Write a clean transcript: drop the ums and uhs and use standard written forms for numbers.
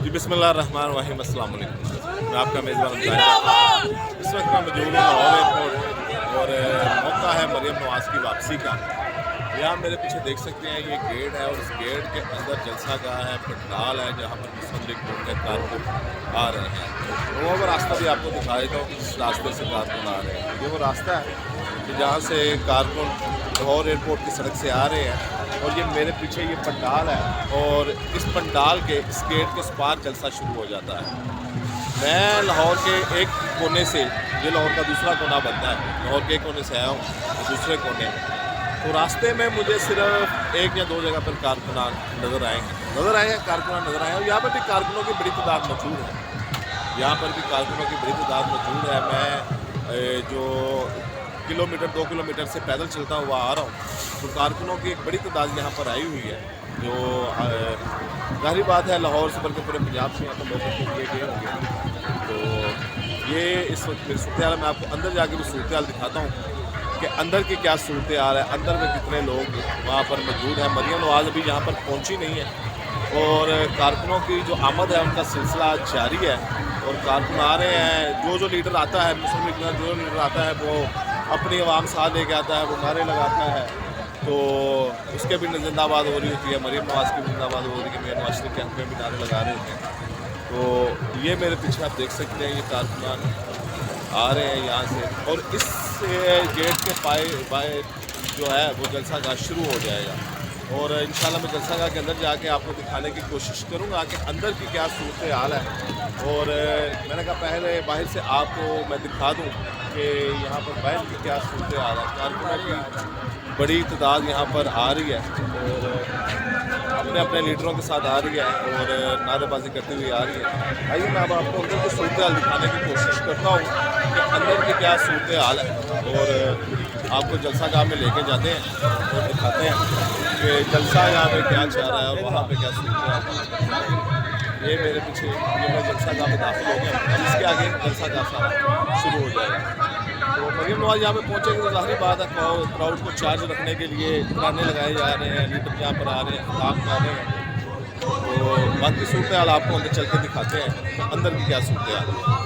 जी बिस्मिल्लाहिर्रहमानिर्रहीम, अस्सलाम वालेकुम। मैं आपका मेज़बान इस वक्त मैं मौजूद हूँ लाहौर एयरपोर्ट और मौका है मरियम नवाज़ की वापसी का। यहाँ मेरे पीछे देख सकते हैं ये गेट है और इस गेट के अंदर जलसा गाह है, पंडाल है जहाँ पर मुसल्लिक घूमने कारकुन आ रहे हैं। तो वो रास्ता भी आपको दिखा देता हूँ कि जिस रास्ते से कारकुन आ रहे हैं। ये वो रास्ता है कि जहाँ से कारकुन लाहौर एयरपोर्ट की सड़क से आ रहे हैं और ये मेरे पीछे ये पंडाल है और इस पंडाल के इस गेट के उस पार जलसा शुरू हो जाता है। मैं लाहौर के एक कोने से, ये लाहौर का दूसरा कोना बनता है, लाहौर के एक कोने से आया हूँ दूसरे कोने। तो रास्ते में मुझे सिर्फ एक या दो जगह पर कारकुनान नज़र आएंगे कारकुनान नज़र आए और यहाँ पर भी कारकुनों की बड़ी तादाद मौजूद है। यहाँ पर भी कारकुनों की बड़ी तादाद मौजूद है। मैं जो किलोमीटर 2 किलोमीटर से पैदल चलता हुआ आ रहा हूँ तो कारकुनों की एक बड़ी तादाद यहाँ पर आई हुई है। जो जाहिर बात है लाहौर से बल्कि पूरे पंजाब से यहाँ पर लोगों को लिए गए होंगे। तो ये इस वक्त मेरी सूरत हाल, मैं आपको अंदर जाके भी सूरत हाल दिखाता हूँ कि अंदर की क्या सूरत हाल है, अंदर में कितने लोग वहाँ पर मौजूद हैं। मरियम नवाज़ अभी यहाँ पर पहुँची नहीं है और कारकुनों की जो आमद है उनका सिलसिला जारी है और कारकुन आ रहे हैं। जो लीडर आता है, मुस्लिम लीग का जो लीडर आता है वो अपनी आवाम साथ लेके आता है, वो नारे लगाता है तो उसके भी जिंदाबाद हो रही होती है। मरियम नवाज़ की भी जिंदाबाद हो रही है, मियां नवाज शरीफ के हक़ में भी नारे लगा रहे होते हैं। तो ये मेरे पीछे आप देख सकते हैं ये कारकुनान आ रहे हैं यहाँ से और इस गेट के बाएं जो है वो जलसा गाह शुरू हो जाएगा और इंशाल्लाह मैं जलसा गाह के अंदर जाके आपको दिखाने की कोशिश करूँगा कि अंदर की क्या सूरत हाल है। और मैंने कहा पहले बाहर से आपको मैं दिखा दूँ कि यहाँ पर बाहर की क्या सूरत हाल है। कारकुनों की बड़ी तादाद यहाँ पर आ रही है और अपने अपने लीडरों के साथ आ रही है और नारेबाजी करती हुई आ रही है। आइए मैं अब आपको अंदर की सूरत हाल दिखाने की कोशिश करता हूँ कि अंदर की क्या सूरत हाल है और आपको जलसा गाह में लेके जाते हैं और दिखाते हैं कि जलसा गाह में क्या चल रहा है और वहाँ पे क्या सूरत हाल है। ये मेरे पीछे ये मैं जलसा गाह में दाखिल हो गया और इसके आगे जलसा गाह सारा शुरू हो जाएगा। तो मरियम नवाज़ यहाँ पे पहुँचेंगे तो ज़ाहिर बात है क्राउड को चार्ज रखने के लिए गाने लगाए जा रहे हैं, लीडर यहाँ पर आ रहे हैं, काम कर रहे हैं। तो बाकी सूरत हाल आपको अंदर चल के दिखाते हैं अंदर की क्या सूरत हाल है।